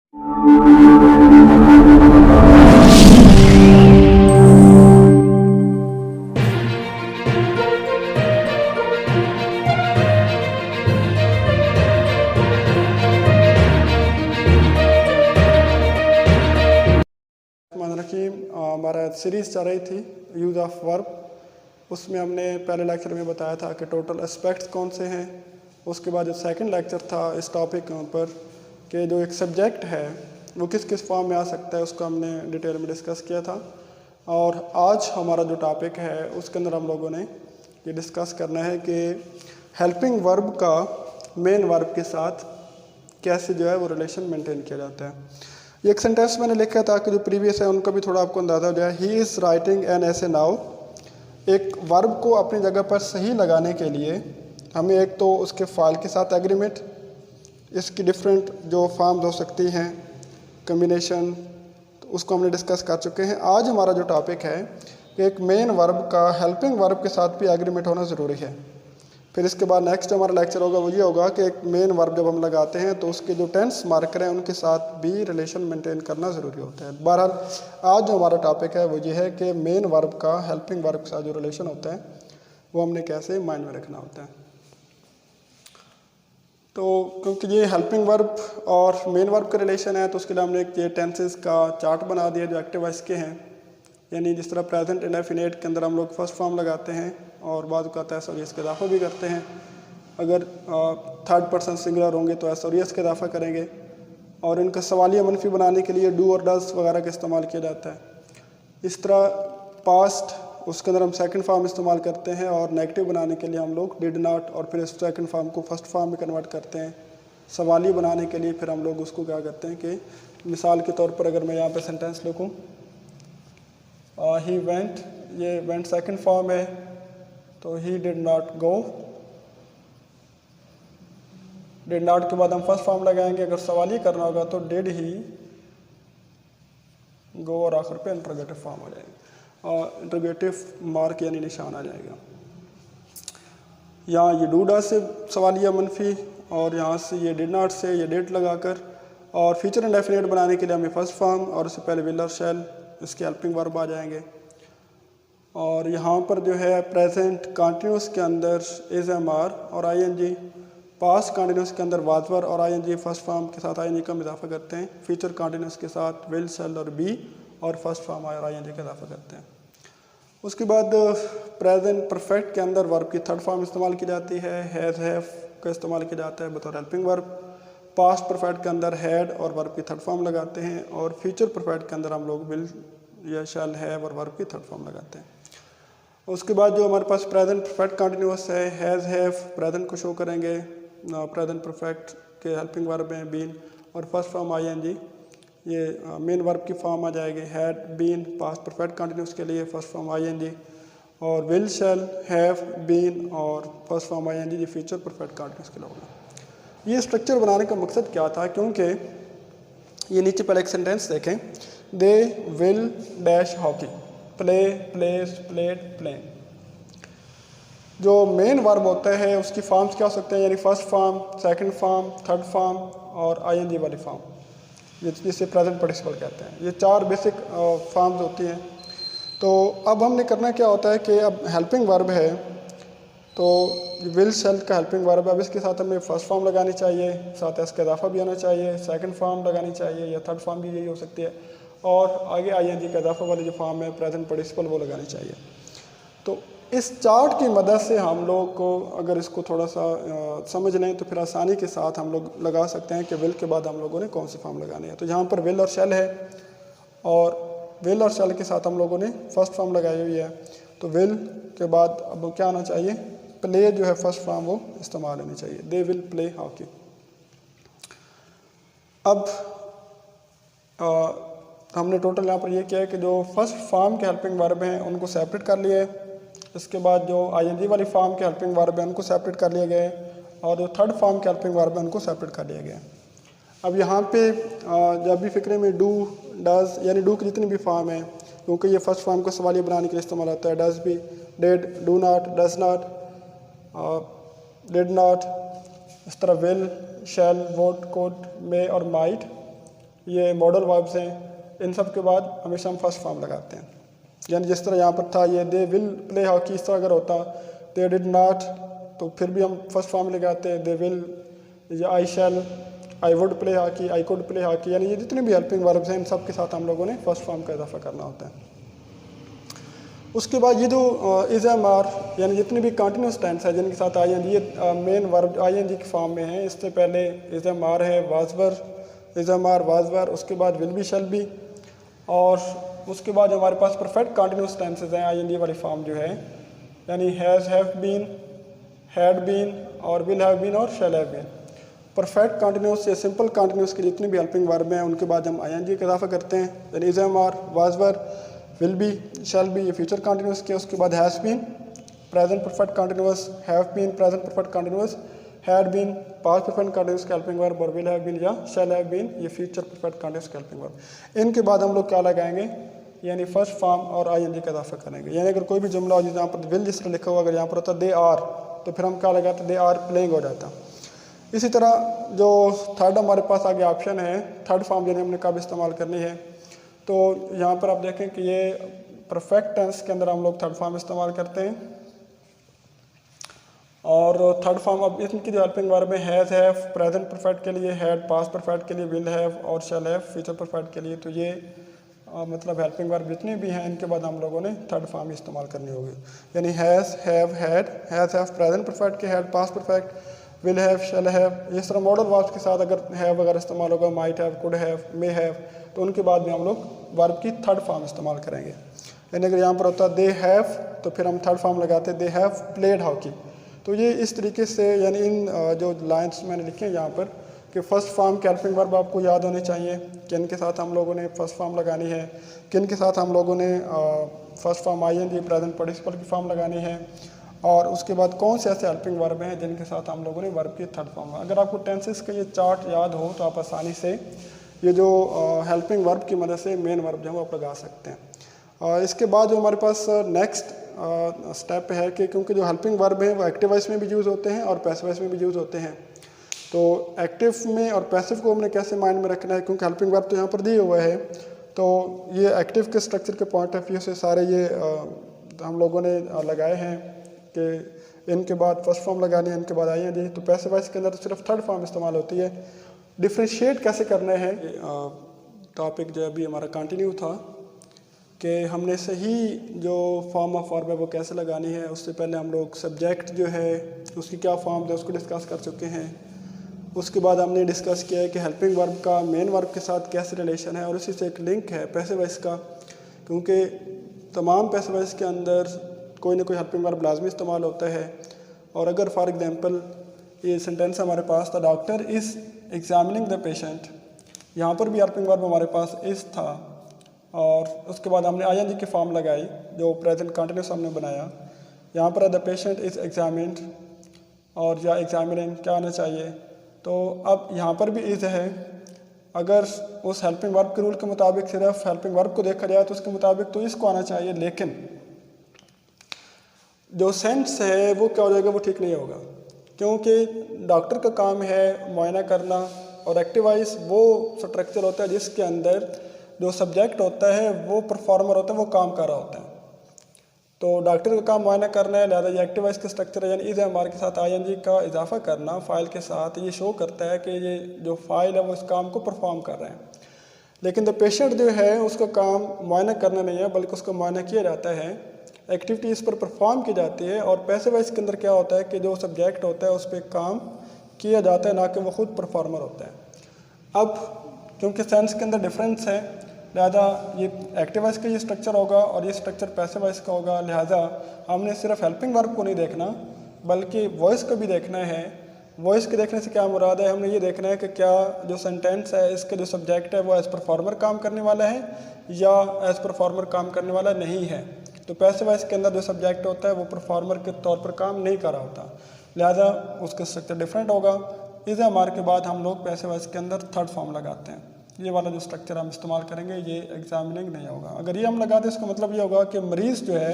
हमारा सीरीज़ चल रही थी यूज़ ऑफ वर्ब। उसमें हमने पहले लेक्चर में बताया था कि टोटल एस्पेक्ट्स कौन से हैं। उसके बाद जो सेकंड लेक्चर था इस टॉपिक के ऊपर कि जो एक सब्जेक्ट है वो किस किस फॉर्म में आ सकता है, उसको हमने डिटेल में डिस्कस किया था। और आज हमारा जो टॉपिक है उसके अंदर हम लोगों ने ये डिस्कस करना है कि हेल्पिंग वर्ब का मेन वर्ब के साथ कैसे जो है वो रिलेशन मेंटेन किया जाता है। ये एक सेंटेंस मैंने लिखा था कि जो प्रीवियस है उनका भी थोड़ा आपको अंदाज़ा हो जाए। ही इज़ राइटिंग एन ऐसे नाउ। एक वर्ब को अपनी जगह पर सही लगाने के लिए हमें एक तो उसके फाइल के साथ एग्रीमेंट, इसकी डिफरेंट जो फॉर्म्स हो सकती हैं, कम्बिनेशन, तो उसको हमने डिस्कस कर चुके हैं। आज हमारा जो टॉपिक है कि एक मेन वर्ब का हेल्पिंग वर्ब के साथ भी एग्रीमेंट होना ज़रूरी है। फिर इसके बाद नेक्स्ट हमारा लेक्चर होगा वो ये होगा कि एक मेन वर्ब जब हम लगाते हैं तो उसके जो टेंस मार्कर हैं उनके साथ भी रिलेशन मेंटेन करना ज़रूरी होता है। बहरहाल आज जो हमारा टॉपिक है वो ये है कि मेन वर्ब का हेल्पिंग वर्ब के साथ जो रिलेशन होता है वो हमने कैसे माइंड में रखना होता है। तो क्योंकि ये हेल्पिंग वर्ब और मेन वर्ब का रिलेशन है तो उसके लिए हमने एक ये टेंसेस का चार्ट बना दिया जो एक्टिव वॉइस के हैं। यानी जिस तरह प्रेजेंट इंडेफिनिट के अंदर हम लोग फर्स्ट फॉर्म लगाते हैं और बाद का एसोरियस का इजाफा भी करते हैं। अगर थर्ड पर्सन सिंगुलर होंगे तो एसोरियस का इजाफा करेंगे। और इनका सवालिया मनफी बनाने के लिए डू और डज वगैरह का इस्तेमाल किया जाता है। इस तरह पास्ट उसके अंदर हम सेकंड फॉर्म इस्तेमाल करते हैं और नेगेटिव बनाने के लिए हम लोग डिड नॉट और फिर सेकंड फॉर्म को फर्स्ट फॉर्म में कन्वर्ट करते हैं। सवाली बनाने के लिए फिर हम लोग उसको क्या करते हैं कि मिसाल के तौर पर अगर मैं यहाँ पे सेंटेंस लिखूँ ही वेंट, ये वेंट सेकंड फॉर्म है तो he did not go. Did not के बाद हम फर्स्ट फॉर्म लगाएंगे। अगर सवाल ही करना होगा तो डिड ही गो और आखिर पे इंटरोगेटिव फॉर्म आ जाएगा और इंटरोगेटिव मार्क यानी निशान आ जाएगा। यहाँ ये डू डज से सवालिया मनफी और यहाँ से ये डिड नॉट से ये डिड लगाकर और फ्यूचर इंडेफिनिट बनाने के लिए हमें फर्स्ट फॉर्म और उससे पहले विल और शैल इसके हेल्पिंग वर्ब आ जाएंगे। और यहाँ पर जो है प्रेजेंट कॉन्टिन्यूस के अंदर इज़ एम आर और I N G, past continuous के अंदर वाजवर और I N G first form के साथ आई एन जी का इजाफा करते हैं। फ्यूचर कॉन्टिन्यूस के साथ विल शैल और बी और फर्स्ट फॉर्म और आई एन जी का इजाफा करते हैं। उसके बाद प्रेजेंट परफेक्ट के अंदर वर्ब की थर्ड फॉर्म इस्तेमाल की जाती है। हैज़ हैव का इस्तेमाल किया जाता है बतौर हेल्पिंग वर्ब। पास्ट परफेक्ट के अंदर हैड और वर्ब की थर्ड फॉर्म लगाते हैं और फ्यूचर परफेक्ट के अंदर हम लोग विल या शैल हैव और वर्ब की थर्ड फॉर्म लगाते हैं। उसके बाद जो हमारे पास प्रेजेंट परफेक्ट कंटिन्यूअस है हैज़ हैव प्रेजेंट को शो करेंगे। प्रेजेंट परफेक्ट के हेल्पिंग वर्ब हैं बीन और first form I N G, ये मेन वर्ब की फॉर्म आ जाएगी। Had been past perfect continuous के लिए first form I N G और विल शैल हैव बीन और first form I N ji future perfect continuous के लिए होगा। ये स्ट्रक्चर बनाने का मकसद क्या था, क्योंकि ये नीचे पहले एक सेंटेंस देखें, they will dash hockey, play plays played plain. जो मेन वर्ब होता है उसकी फॉर्म्स क्या हो सकते हैं, यानी first form, second form, third form और आईएनजी वाली फॉर्म, जिसे प्रेजेंट पार्टिसिपल कहते हैं। ये चार बेसिक फॉर्म्स होती हैं। तो अब हमने करना क्या होता है कि अब हेल्पिंग वर्ब है तो विल शैल का हेल्पिंग वर्ब है। अब इसके साथ हमें फर्स्ट फॉर्म लगानी चाहिए, साथ इसका इजाफा भी आना चाहिए, सेकंड फॉर्म लगानी चाहिए या थर्ड फॉर्म भी यही हो सकती है और आगे आईएनजी का इजाफा वाली जो फॉर्म है प्रेजेंट पार्टिसिपल वो लगानी चाहिए। तो इस चार्ट की मदद से हम लोग को अगर इसको थोड़ा सा समझ लें तो फिर आसानी के साथ हम लोग लगा सकते हैं कि विल के बाद हम लोगों ने कौन सी फॉर्म लगानी है। तो यहाँ पर विल और शैल है और विल और शैल के साथ हम लोगों ने फर्स्ट फॉर्म लगाई हुई है। तो विल के बाद अब क्या आना चाहिए, प्ले जो है फर्स्ट फॉर्म वो इस्तेमाल होनी चाहिए, दे विल प्ले हॉकी। अब हमने टोटल यहाँ पर ये किया है कि जो फर्स्ट फॉर्म के हेल्पिंग वर्ब हैं उनको सेपरेट कर लिए। इसके बाद जो आईएनजी वाली फॉर्म के हेल्पिंग वर्ब हैं उनको सेपरेट कर लिया गया है और जो थर्ड फॉर्म के हेल्पिंग वर्ब हैं उनको सेपरेट कर लिया गया है। अब यहाँ पे जब भी फिक्रे में डू डज यानी डू की जितनी भी फॉर्म है, क्योंकि ये फर्स्ट फॉर्म को सवालिया बनाने के लिए इस्तेमाल होता है, डज भी, did, do not, does not, did not, इस तरह विल, शैल, वोट, कोड, मे और माइट, ये मॉडल वर्ब्स हैं, इन सब के बाद हमेशा हम फर्स्ट फॉर्म लगाते हैं। यानी जिस तरह यहाँ पर था ये दे विल प्ले हॉकी, इस तरह अगर होता दे डिड नॉट तो फिर भी हम फर्स्ट फॉर्म लगाते हैं, दे विल या I shall, I would play hockey, I could play hockey, यानी ये जितने भी हेल्पिंग वर्ब्स हैं इन सब के साथ हम लोगों ने फर्स्ट फॉर्म का इजाफा करना होता है। उसके बाद ये जो इज़ एम आर यानी जितने भी कंटिन्यूस टेंस है जिनके साथ आई एन जी, ये main verb I N G के फॉर्म में है। इससे पहले इज़ एम आर है, was were, is am are, was were, उसके बाद विल बी, शैल बी, और उसके बाद हमारे पास परफेक्ट कंटिन्यूस टेंसेज हैं आई एन जी वाली फॉर्म जो है, यानी has, have been, had been और विल हैव बीन और shall have been. Perfect continuous या सिंपल कंटिन्यूस के जितने भी हेल्पिंग वर्ब हैं उनके बाद हम आई एन जी का इजाफा करते हैं, यानी is am are, was were, will be, shall be, ये फ्यूचर कंटिन्यूस के। उसके बाद has been present perfect continuous, have been present perfect continuous, had been past perfect continuous का हेल्पिंग वर्ब, और विल हैव बीन या शैल हैव बीन ये future perfect continuous का helping verb. इनके बाद हम लोग क्या लगाएंगे, यानी फर्स्ट फॉर्म और आई एन जी का इजाफा करेंगे। यानी अगर कोई भी जुमला हो जहाँ पर विल जिस तरह लिखा हुआ, अगर यहाँ पर होता दे आर तो फिर हम क्या लगाते, दे आर प्लेइंग हो जाता। इसी तरह जो थर्ड हमारे पास आगे ऑप्शन है, थर्ड फॉर्म यानी हमने कब इस्तेमाल करनी है, तो यहाँ पर आप देखें कि ये परफेक्ट टेंस के अंदर हम लोग थर्ड फॉर्म इस्तेमाल करते हैं। और थर्ड फॉर्म अब इनकी जो हेल्पिंग वर्ब है, हैज़, हैव प्रेजेंट परफेक्ट के लिए, हैड पास्ट परफेक्ट के लिए, विल हैव और शैल हैव फ्यूचर परफेक्ट के लिए। तो ये मतलब हेल्पिंग वर्ब जितनी भी हैं इनके बाद हम लोगों ने थर्ड फॉर्म इस्तेमाल करनी होगी, यानी has, have, had, has, have present perfect के, had past perfect, will have, shall have. इस तरह मॉडल वर्ब्स के साथ अगर हैव वगैरह इस्तेमाल होगा, might have, could have, may have, तो उनके बाद में हम लोग वर्ब की थर्ड फॉर्म इस्तेमाल करेंगे। यानी अगर यहाँ पर होता है दे हैव तो फिर हम थर्ड फॉर्म लगाते हैं, दे हैव प्लेड हॉकी। तो ये इस तरीके से, यानी इन जो लाइंस मैंने लिखे हैं यहाँ पर कि फर्स्ट फॉर्म के हेल्पिंग वर्ब आपको याद होने चाहिए, किन के साथ हम लोगों ने फर्स्ट फॉर्म लगानी है, किन के साथ हम लोगों ने first form I N G present participle की फॉर्म लगानी है, और उसके बाद कौन से ऐसे हेल्पिंग वर्ब हैं जिनके साथ हम लोगों ने वर्ब की थर्ड फॉर्म। अगर आपको टेंसेस का ये चार्ट याद हो तो आप आसानी से ये जो हेल्पिंग वर्ब की मदद से मेन वर्ब जो है वो आप लगा सकते हैं। इसके बाद जो हमारे पास नेक्स्ट स्टेप है कि क्योंकि जो हेल्पिंग वर्ब हैं वो एक्टिव वॉइस में भी यूज़ होते हैं और पैसिव वॉइस में भी यूज़ होते हैं, तो एक्टिव में और पैसिव को हमने कैसे माइंड में रखना है, क्योंकि हेल्पिंग वर्ब तो यहाँ पर दिए हुए है, तो ये एक्टिव के स्ट्रक्चर के पॉइंट ऑफ व्यू से सारे ये हम लोगों ने लगाए हैं कि इनके बाद फर्स्ट फॉर्म लगानी है, इनके बाद आई एन जी। तो पैसिव वॉइस के अंदर तो सिर्फ थर्ड फॉर्म इस्तेमाल होती है। डिफ्रेंशिएट कैसे करना है, टॉपिक जो अभी हमारा कंटिन्यू था कि हमने सही जो फॉर्म ऑफ वर्ब है वो कैसे लगानी है। उससे पहले हम लोग सब्जेक्ट जो है उसकी क्या फॉर्म है उसको डिस्कस कर चुके हैं। उसके बाद हमने डिस्कस किया है कि हेल्पिंग वर्ब का मेन वर्ब के साथ कैसे रिलेशन है, और इसी से एक लिंक है पैसिव वॉइस का, क्योंकि तमाम पैसिव वॉइस के अंदर कोई ना कोई हेल्पिंग वर्ब लाजमी इस्तेमाल होता है। और अगर फॉर एग्जांपल ये सेंटेंस हमारे पास था, doctor is examining the patient, यहाँ पर भी हेल्पिंग वर्ब हमारे पास इज़ था, और उसके बाद हमने आई एन जी की फॉर्म लगाई जो प्रेजेंट कंटिन्यूस हमने बनाया। यहाँ पर द पेशेंट इज़ एग्जामिन्ड और या एग्जामिनिंग क्या आना चाहिए, तो अब यहाँ पर भी इज़ है। अगर उस हेल्पिंग वर्ब के रूल के मुताबिक सिर्फ हेल्पिंग वर्ब को देखा जाए तो उसके मुताबिक तो इसको आना चाहिए, लेकिन जो सेंस है वो क्या हो जाएगा, वो ठीक नहीं होगा, क्योंकि डॉक्टर का काम है मुआयना करना, और एक्टिव वॉइस वो स्ट्रक्चर होता है जिसके अंदर जो सब्जेक्ट होता है वो परफॉर्मर होता है, वो काम कर रहा होता है। तो डॉक्टर का काम मुआयना करना है, लिहाजा ये एक्टिव वॉइस का स्ट्रक्चर है, यानी इज़ एम आर के साथ आई एन जी का इजाफा करना फाइल के साथ, ये शो करता है कि ये जो फाइल है वो इस काम को परफॉर्म कर रहे हैं। लेकिन द पेशेंट जो है उसका काम मुआयना करना नहीं है, बल्कि उसका मुआयना किया जाता है, एक्टिविटी इस पर परफॉर्म की जाती है। और पैसिव वॉइस के अंदर क्या होता है कि जो सब्जेक्ट होता है उस पर काम किया जाता है, ना कि वो खुद परफॉर्मर होता है। अब क्योंकि सेंस के अंदर डिफरेंस है, लिहाजा ये एक्टिव वॉइस का ये स्ट्रक्चर होगा और ये स्ट्रक्चर पैसिव वॉइस का होगा। लिहाजा हमने सिर्फ हेल्पिंग वर्ब को नहीं देखना बल्कि वॉइस को भी देखना है। वॉइस के देखने से क्या मुराद है, हमने ये देखना है कि क्या जो सेंटेंस है इसके जो सब्जेक्ट है वो एज परफॉर्मर काम करने वाला है या एज परफॉर्मर काम करने वाला नहीं है। तो पैसिव वॉइस के अंदर जो सब्जेक्ट होता है वो परफॉर्मर के तौर पर काम नहीं कर रहा होता, लिहाजा उसका स्ट्रक्चर डिफरेंट होगा। इज़ एम आर के बाद हम लोग पैसिव वॉइस के अंदर थर्ड फॉर्म लगाते हैं। ये वाला जो स्ट्रक्चर हम इस्तेमाल करेंगे ये एग्जामिनिंग नहीं होगा। अगर ये हम लगा दें इसका मतलब ये होगा कि मरीज़ जो है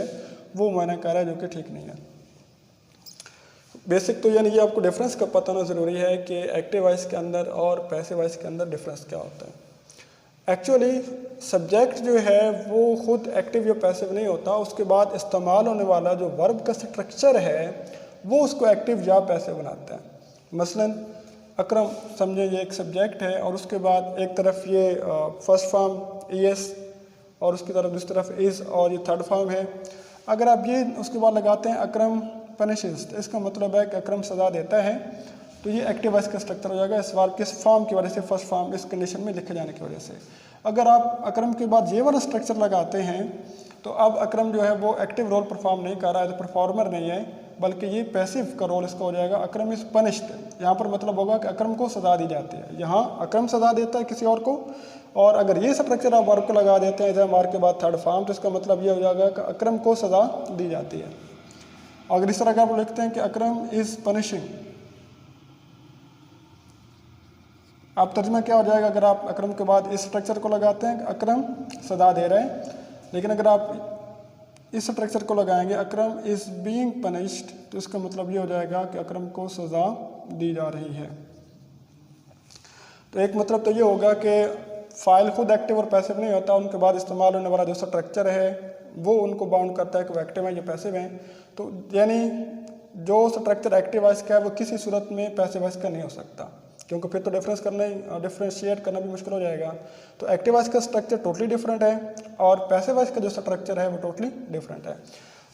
वो मुआयना कर रहा है, जो कि ठीक नहीं है। बेसिक तो यानी ये आपको डिफरेंस का पता होना ज़रूरी है कि एक्टिव वॉइस के अंदर और पैसिव वॉइस के अंदर डिफरेंस क्या होता है। एक्चुअली सब्जेक्ट जो है वो खुद एक्टिव या पैसिव नहीं होता, उसके बाद इस्तेमाल होने वाला जो वर्ब का स्ट्रक्चर है वो उसको एक्टिव या पैसिव बनाता है। मसलन अकरम समझें ये एक सब्जेक्ट है और उसके बाद एक तरफ ये फर्स्ट फॉर्म ईएस और उसकी तरफ दूसरी तरफ इज़ और ये थर्ड फॉर्म है। अगर आप ये उसके बाद लगाते हैं अकरम पनिशेस, तो इसका मतलब है कि अकरम सज़ा देता है, तो ये एक्टिव वॉइस का स्ट्रक्चर हो जाएगा इस वर्ब किस फॉर्म की वजह से, फर्स्ट फॉर्म इस कंडीशन में लिखे जाने की वजह से। अगर आप अकरम के बाद ये वाला स्ट्रक्चर लगाते हैं तो अब अकरम जो है वो एक्टिव रोल परफॉर्म नहीं कर रहा है, तो परफॉर्मर नहीं है, बल्कि ये पैसिव का रोल इसका हो जाएगा। अकरम इज़ पनिश्ड, यहाँ पर मतलब होगा कि अकरम को सज़ा दी जाती है, यहाँ अकरम सज़ा देता है किसी और को। और अगर ये स्ट्रक्चर आप वर्ब को लगा देते हैं इज़ मार के बाद थर्ड फॉर्म, तो इसका मतलब ये हो जाएगा कि अकरम को सज़ा दी जाती है। अगर इस तरह का आप लिखते हैं कि अकरम इज़ पनिशिंग, आप तर्जमा क्या हो जाएगा अगर आप अकरम के बाद इस स्ट्रक्चर को लगाते हैं अकरम सज़ा दे रहे हैं, लेकिन अगर आप इस स्ट्रक्चर को लगाएंगे अकरम इज़ बीइंग पनिश्ड, तो इसका मतलब ये हो जाएगा कि अकरम को सज़ा दी जा रही है। तो एक मतलब तो ये होगा कि फ़ाइल खुद एक्टिव और पैसिव नहीं होता, उनके बाद इस्तेमाल होने वाला जो स्ट्रक्चर है वो उनको बाउंड करता है कि वो एक्टिव है या पैसिव हैं। तो यानी जो स्ट्रक्चर एक्टिव वॉइस का है वो किसी सूरत में पैसिव वॉइस का नहीं हो सकता, क्योंकि फिर तो डिफ्रेंशिएट करना भी मुश्किल हो जाएगा। तो एक्टिव वॉइस का स्ट्रक्चर टोटली डिफरेंट है और पैसिव वॉइस का जो स्ट्रक्चर है वो टोटली डिफरेंट है।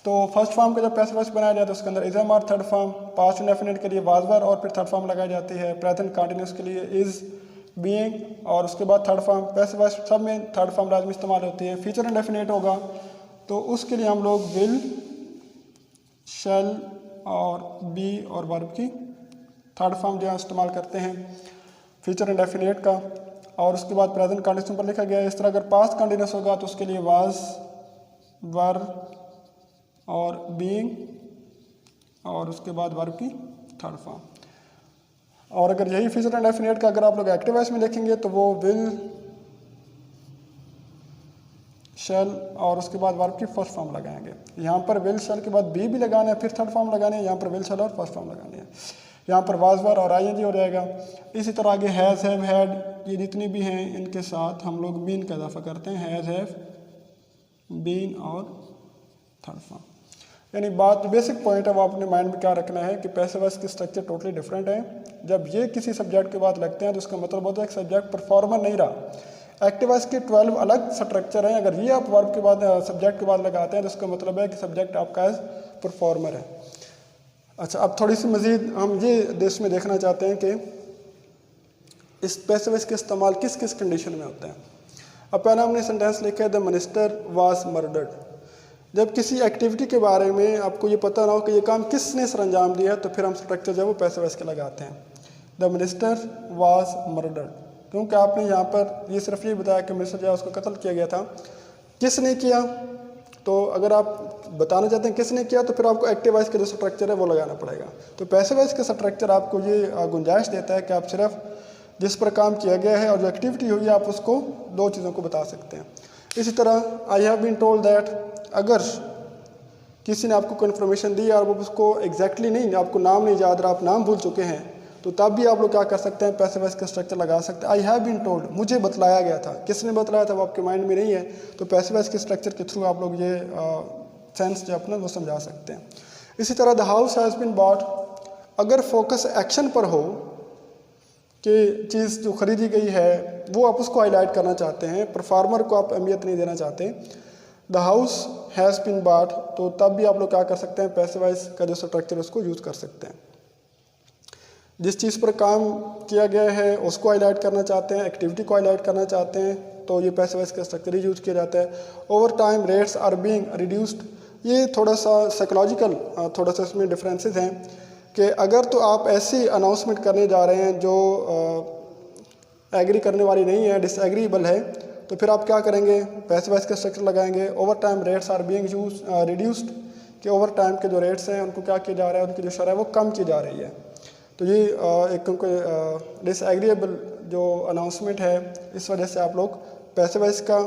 तो फर्स्ट फॉर्म का जब पैसिव वॉइस बनाया जाता है उसके अंदर इज़ और थर्ड फॉर्म, पास्ट इंडेफिनिट के लिए वाज वर और फिर थर्ड फॉर्म लगाई जाती है, प्रेजेंट कंटिन्यूस के लिए इज़ बीइंग और उसके बाद थर्ड फॉर्म, पैसिव वॉइस सब में थर्ड फॉर्म लाजमी इस्तेमाल होती है। फ्यूचर इंडेफिनिट होगा तो उसके लिए हम लोग विल, शैल और बी और वर्ब की थर्ड फॉर्म जो है इस्तेमाल करते हैं फ्यूचर इंडेफिनिट का। और उसके बाद प्रेजेंट कंडीशन पर लिखा गया है। इस तरह अगर पास्ट कंटिन्यूस होगा तो उसके लिए वाज, वर और बीइंग और उसके बाद वर्ब की थर्ड फॉर्म। और अगर यही फ्यूचर इंडेफिनिट का अगर आप लोग एक्टिव वॉइस में देखेंगे तो वो विल, शेल और उसके बाद वर्ब की फर्स्ट फॉर्म लगाएंगे। यहाँ पर विल शेल के बाद बी भी लगाना है, फिर थर्ड फॉर्म लगाने हैं, यहाँ पर विल शेल और फर्स्ट फॉर्म लगाने हैं। यहाँ पर वाज, वर और आईएनजी हो जाएगा। इसी तरह आगे हैज़, हैव, हैड, ये जितनी भी हैं इनके साथ हम लोग बीन का इजाफा करते हैं, हैज़, हैव, बीन और थर्ड फॉर्म। यानी बात बेसिक पॉइंट है वो अपने माइंड में क्या रखना है कि पैसिव वॉइस की स्ट्रक्चर टोटली डिफरेंट है। जब ये किसी सब्जेक्ट के बाद लगते हैं तो उसका मतलब होता है कि सब्जेक्ट परफॉर्मर नहीं रहा। एक्टिव वॉइस के 12 अलग स्ट्रक्चर हैं, अगर ये आप वर्ब के बाद सब्जेक्ट के बाद लगाते हैं तो उसका मतलब है कि सब्जेक्ट आपका एज परफॉर्मर है। अच्छा, अब थोड़ी सी मज़ीद हम ये देश में देखना चाहते हैं कि इस पैसिव वॉइस के इस्तेमाल किस किस कंडीशन में होते हैं। अब पहला हमने सेंटेंस लिखा है द मिनिस्टर वाज मर्डर्ड। जब किसी एक्टिविटी के बारे में आपको ये पता ना हो कि ये काम किसने सर अंजाम दिया तो फिर हम स्ट्रक्चर जो है वो पैसिव वॉइस के लगाते हैं, द मिनिस्टर वाज मर्डर्ड, क्योंकि आपने यहाँ पर ये सिर्फ ये बताया कि मिनिस्टर जो है उसको कत्ल किया गया था। किसने किया, तो अगर आप बताना चाहते हैं किसने किया तो फिर आपको एक्टिव वॉइस का जो स्ट्रक्चर है वो लगाना पड़ेगा। तो पैसिव वॉइस का स्ट्रक्चर आपको ये गुंजाइश देता है कि आप सिर्फ जिस पर काम किया गया है और जो एक्टिविटी हुई है आप उसको दो चीज़ों को बता सकते हैं। इसी तरह I have been told that, अगर किसी ने आपको कोई इन्फॉर्मेशन दी और वो उसको एग्जैक्टली नहीं, आपको नाम नहीं याद रहा, आप नाम भूल चुके हैं, तो तब भी आप लोग क्या कर सकते हैं, पैसिव वॉइस का स्ट्रक्चर लगा सकते हैं। आई हैव बीन टोल्ड, मुझे बतलाया गया था, किसने बतलाया था वो आपके माइंड में नहीं है, तो पैसिव वॉइस के स्ट्रक्चर के थ्रू आप लोग ये सेंस जो अपना वो समझा सकते हैं। इसी तरह the house has been bought, अगर फोकस एक्शन पर हो कि चीज़ जो ख़रीदी गई है वो आप उसको हाईलाइट करना चाहते हैं, परफॉर्मर को आप अहमियत नहीं देना चाहते, the house has been bought, तो तब भी आप लोग क्या कर सकते हैं, पैसिव वॉइस का जो स्ट्रक्चर है उसको यूज़ कर सकते हैं। जिस चीज़ पर काम किया गया है उसको हाईलाइट करना चाहते हैं, एक्टिविटी को हाईलाइट करना चाहते हैं, तो ये पैसिव वॉइस का स्ट्रक्चर ही यूज़ किया जाता है। Overtime rates are being reduced, ये थोड़ा सा साइकोलॉजिकल थोड़ा सा इसमें डिफरेंसेस हैं कि अगर तो आप ऐसी अनाउंसमेंट करने जा रहे हैं जो एग्री करने वाली नहीं है, डिसएग्रीबल है, तो फिर आप क्या करेंगे, पैसिव वॉइस का स्ट्रक्चर लगाएंगे। Overtime rates are being reduced, कि ओवर टाइम के जो रेट्स हैं उनको क्या किया जा रहा है, उनकी जो शरह है वो कम की जा रही है। तो ये एक डिसएग्रीएबल जो अनाउंसमेंट है इस वजह से आप लोग पैसिव वॉइस का,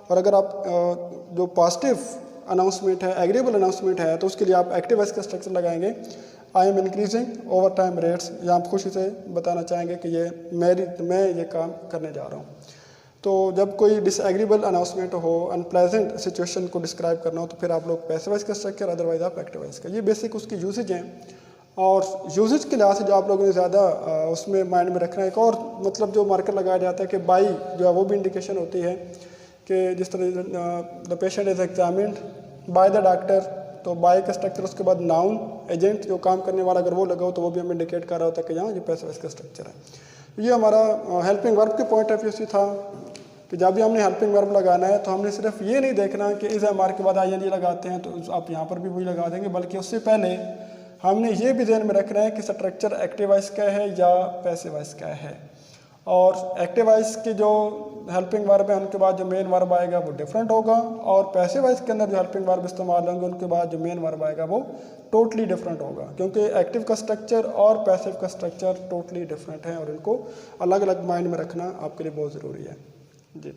और अगर आप जो पॉजिटिव अनाउंसमेंट है, एग्रीएबल अनाउंसमेंट है, तो उसके लिए आप एक्टिव वॉइस का स्ट्रक्चर लगाएंगे। I am increasing over time rates, या आप खुशी से बताना चाहेंगे कि ये मैं ये काम करने जा रहा हूँ। तो जब कोई डिसएग्रीबल अनाउंसमेंट हो, अनप्लेजेंट सिचुएशन को डिस्क्राइब करना हो, तो फिर आप लोग पैसिव वॉइस का स्ट्रक्चर, अदरवाइज आप एक्टिव वॉइस का। ये बेसिक उसकी यूसेज हैं। और यूसेज के लिहाज से जो आप लोगों ने ज़्यादा उसमें माइंड में रखना है, एक और मतलब जो मार्कर लगाया जाता है कि बाई जो है वो भी इंडिकेशन होती है कि जिस तरह the patient is examined by the doctor, तो बाय का स्ट्रक्चर, उसके बाद नाउन एजेंट जो काम करने वाला अगर वो लगा हो तो वो भी हमें इंडिकेट कर रहा होता है कि यहाँ ये पैसिव वॉइस का स्ट्रक्चर है। ये हमारा हेल्पिंग वर्ब के पॉइंट ऑफ व्यू से था कि जब भी हमने हेल्पिंग वर्ब लगाना है तो हमने सिर्फ ये नहीं देखना कि इस एम आर के बाद ING लगाते हैं तो आप यहाँ पर भी वही लगा देंगे, बल्कि उससे पहले हमने ये भी ध्यान में रखना है कि स्ट्रक्चर एक्टिव वॉइस का है या पैसिव वॉइस का है। और एक्टिव वॉइस के जो हेल्पिंग वर्ब है उनके बाद जो मेन वर्ब आएगा वो डिफरेंट होगा, और पैसिव वॉइस के अंदर जो हेल्पिंग वर्ब इस्तेमाल होंगे उनके बाद जो मेन वर्ब आएगा वो टोटली डिफरेंट होगा, क्योंकि एक्टिव का स्ट्रक्चर और पैसिव का स्ट्रक्चर टोटली डिफरेंट है और इनको अलग अलग माइंड में रखना आपके लिए बहुत ज़रूरी है जी।